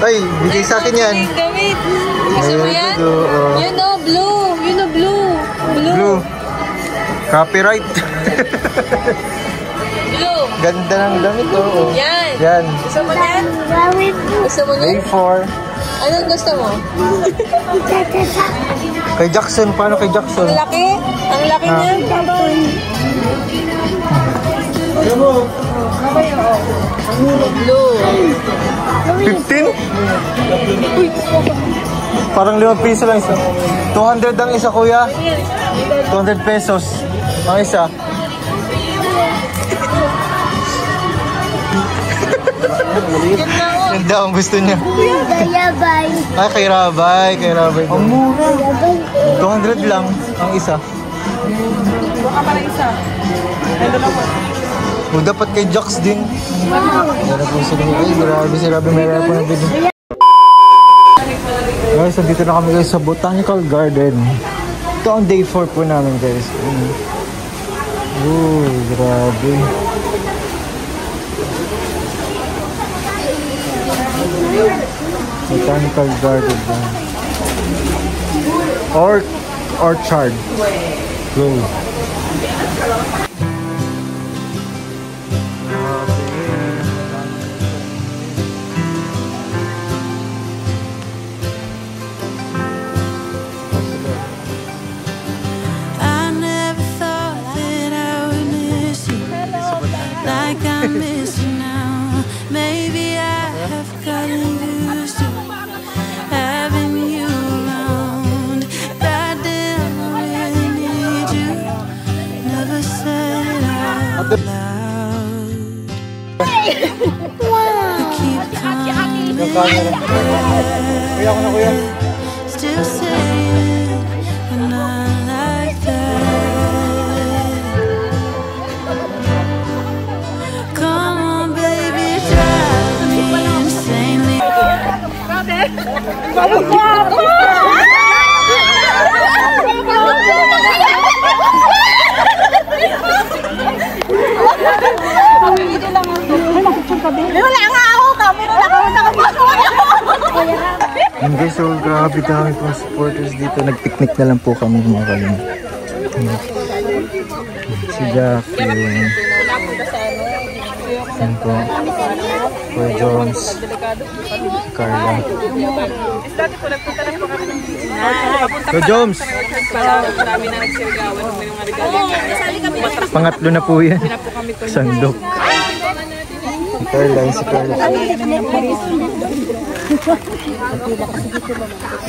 Ay, bigay sa akin yan. Gamit. Gusto mo yan? Yun o, blue. Yun o, blue. Blue. Copyright. Blue. Ganda ng damit oh. Yan. Yan. Gusto mo yan? Gusto mo yan? A4. Anong gusto mo? Kay Jackson. Paano kay Jackson? Ang laki? Ang laki niya? Blue. 15? Uy. Parang 5 piso lang isa. 200 ang isa, kuya. 200 pesos. Ang isa. Ganda ang gusto niya. Rabay. Ah, kay Rabay. Kay Rabay. Ang mura. 200 lang ang isa. Baka para isa. Ito lang po. O, dapat kay Jax din. Meron po sila. Ay, grabe si Rabay. Meron po nabili. Guys, dito na kami guys sa Botanical Garden. Ito ang day 4 po namin guys. Oh, grabe. Botanical Garden. Orchard. Go. I miss you now. Maybe I have gotten used to having you around. Goddamn, I really need you. Never said it out loud. I keep coming back. Still saying you're not like that. And guys, so grabe dami pong supporters dito. Nag-picnic na lang po kami mga kalim. Si Jackie. Yan po. Kuya Jones. Carla. Kuya Jones! Pangatlo na po yan. Sandok. Si Carla. Si Carla.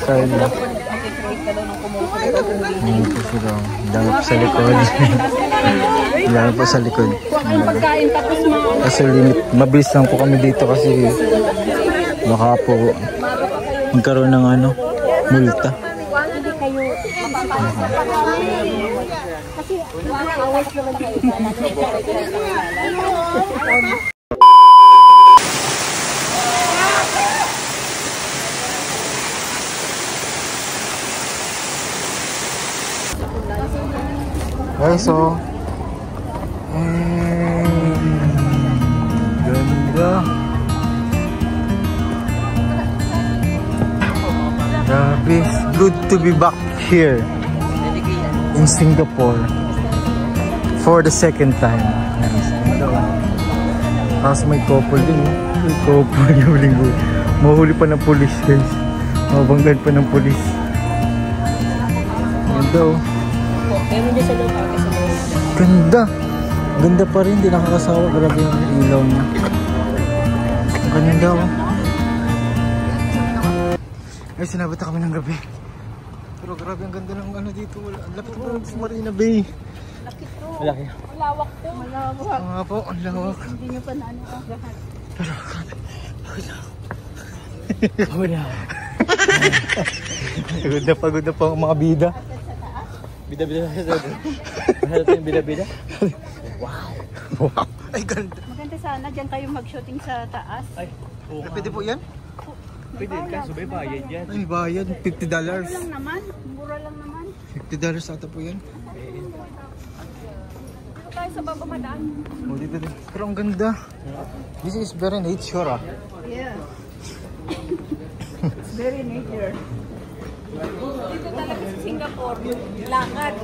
Carla. Ayan po sila. Dami po sa likod. Dami po sa likod. Kasi mabilis lang po kami dito kasi baka po magkaroon ng multa. Guys, so ganda. Grabe, it's good to be back here in Singapore for the second time. Tapos may couple din. May couple yung linggo. Mahuli pa ng pulis guys. Mabanggan pa ng pulis. Ganda oh. Ganda. Ganda pa rin. Di nakakasawa. Grabe yung ilaw niya. Ganda oh. Ay, sinabot na kami ng gabi. Pero grabe ang ganda ng dito. Ang lapit po sa Marina Bay. Lakit to. Malaki. Malawak to. Malawak. Nga po, ang lawak. Hindi nyo pa na lahat. Pero grabe. Pagod na po ang mga bida. Bida-bida. Mahal ito yung bida-bida. Wow. Wow. Ay, ganda. Maganda sana. Diyan kayo mag-shooting sa taas. Ay, oo nga. Pwede po yan? Pwede, kaso may bayad yan. Ay, bayad. $50. Mura lang naman. Mura lang naman. $50 ata po yan. Dito tayo sa baba madaan. Oh, dito din. Pero ang ganda. This is very nature ah. Yeah. Very nature. Dito talaga sa Singapore, lakad.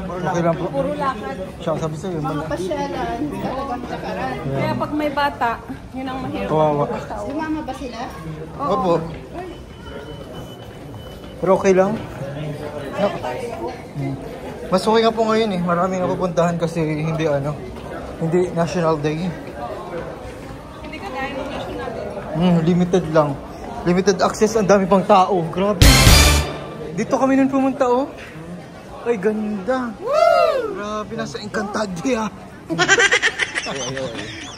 Okay lang po. Puro lakad. Siya, sabi sa'yo, Mga pasyalan, talagang lakaran. Kaya pag may bata, yun ang mahirap. kawawa. Sumama ba sila? Opo. Pero okay lang. Mas okay nga po ngayon eh. Maraming napupuntahan kasi hindi National Day. Hindi ka kaya ng National Day. Limited lang. Limited access, ang dami pang tao. Grabe. Dito kami nun pumunta oh. Ay, ganda. Grabe, nasa Encantadia.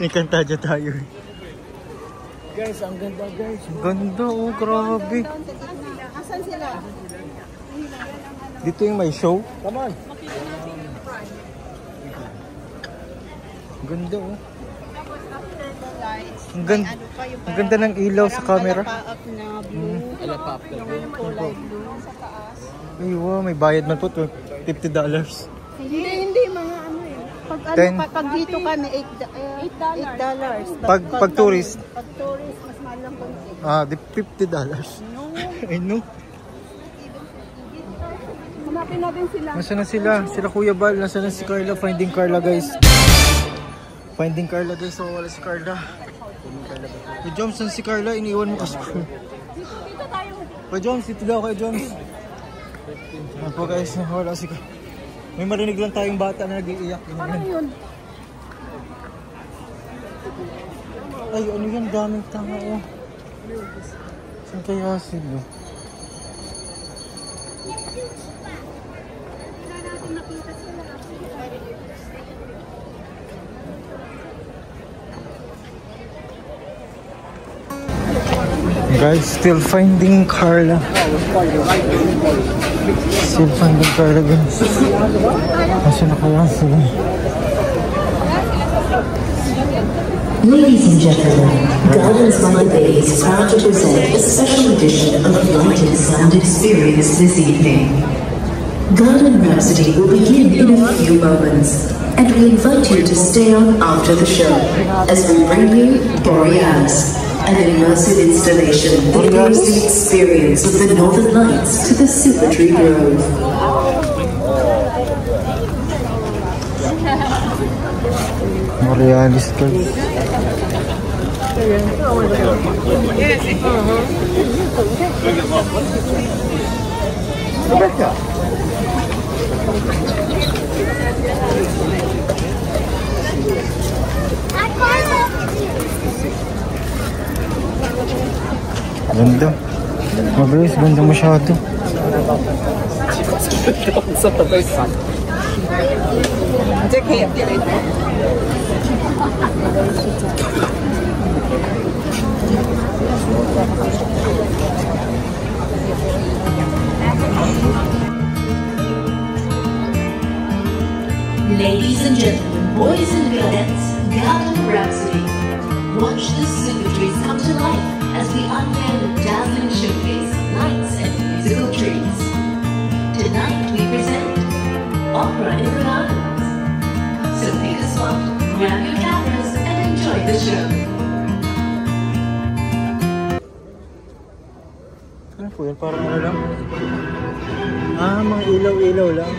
Encantadia tayo. Guys, ang ganda guys. Ganda oh, grabe. Asan sila? Dito yung may show. Come on. Ganda oh. Ang ganda, ang ganda ng ilaw sa camera. Up na blue. Yung kulay blue sa taas. Ay wow, may bayad man po to. $50. Hindi, mga ano eh. Pag dito kami, $8. Pag tourist. Pag tourist, mas mahal lang konti. $50. I know. Hanapin natin sila. Nasaan na sila? Sila Kuya Bal. Nasaan na si Carla? Finding Carla guys. Finding Carla guys. So wala si Carla. Kuya Joms, saan si Carla? Iniwan mo kasi. Kuya Joms, dito daw Kuya Joms. Ano po guys, wala si Carla. May marinig lang tayong bata na nag-iiyak. Ano yun? Ay, ano yan? Daming tanga oh. Saan kaya sila? Guys, still finding Carla. Still finding Carla guys. Nasaan na kaya sila? Ladies and gentlemen, Gardens by the Bay is proud to present a special edition of Light and Sound Experience this evening. Garden Rhapsody will begin in a few moments, and we invite you to stay on after the show as we bring you Borealis, an immersive installation that brings the experience of the Northern Lights to the Super Tree Grove. Borealis guys. Ganda. Mabilis, ganda masyado. Ladies and gentlemen, boys and girls, Garden Rhapsody. Watch the super trees come to life as we unveil a dazzling showcase of lights and musical trees. Tonight we present Opera in the Gardens. So pick a spot, grab your cameras and enjoy the show. Ano po yan? Parang ano lang? Mga ilaw-ilaw lang.